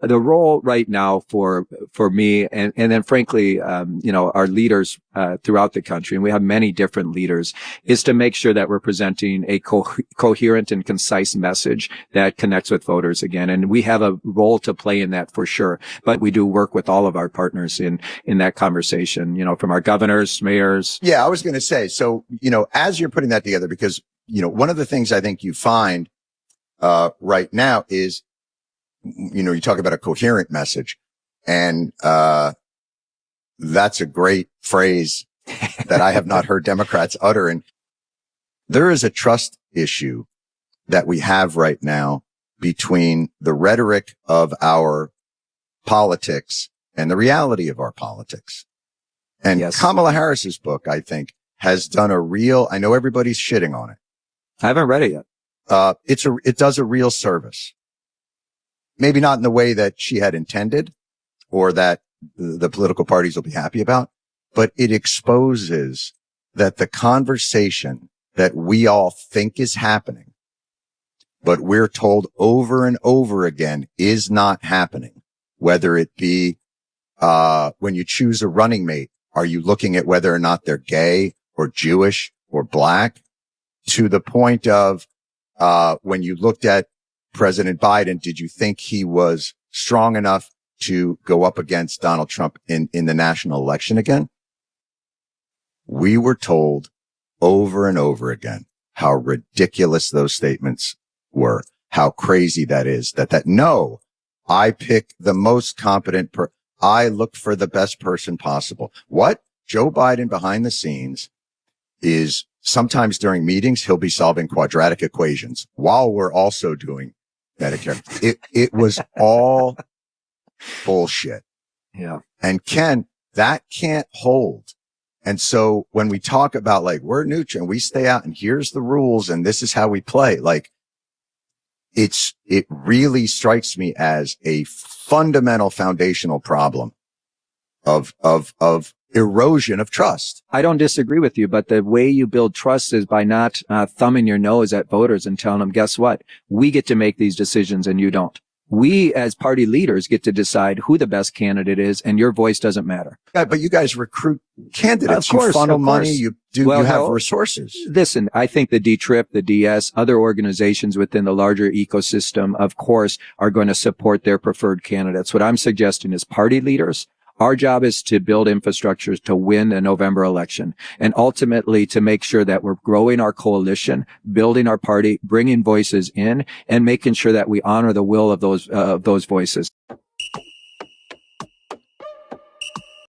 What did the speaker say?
the role right now for me and then frankly, our leaders, throughout the country, and we have many different leaders, is to make sure that we're presenting a coherent and concise message that connects with voters again. And we have a role to play in that for sure. But we do work with all of our partners in that conversation, from our governors, mayors. Yeah, I was going to say, so, as you're putting that together, because, one of the things I think you find, right now is, you talk about a coherent message, and, that's a great phrase that I have not heard Democrats utter. And there is a trust issue that we have right now between the rhetoric of our politics and the reality of our politics. And yes. Kamala Harris's book, I think, has done I know everybody's shitting on it. I haven't read it yet. It does a real service. Maybe not in the way that she had intended or that the political parties will be happy about, but it exposes that the conversation that we all think is happening, but we're told over and over again is not happening. Whether it be, when you choose a running mate, are you looking at whether or not they're gay or Jewish or black? To the point of, when you looked at President Biden, did you think he was strong enough to go up against Donald Trump in the national election again? We were told over and over again how ridiculous those statements were, how crazy that is, no, I pick the most competent I look for the best person possible. What? Joe Biden behind the scenes is sometimes during meetings, he'll be solving quadratic equations while we're also doing Medicare. It was all bullshit. Yeah. And Ken, that can't hold. And so when we talk about we're neutral and we stay out and here's the rules and this is how we play, it really strikes me as a fundamental foundational problem of erosion of trust. I don't disagree with you, but the way you build trust is by not thumbing your nose at voters and telling them, guess what? We get to make these decisions and you don't. We as party leaders get to decide who the best candidate is and your voice doesn't matter. Yeah, but you guys recruit candidates. Of course, you funnel money. You have resources. Listen, I think the D-TRIP, the DS, other organizations within the larger ecosystem, of course, are going to support their preferred candidates. What I'm suggesting is party leaders, our job is to build infrastructures to win the November election and ultimately to make sure that we're growing our coalition, building our party, bringing voices in and making sure that we honor the will of those voices.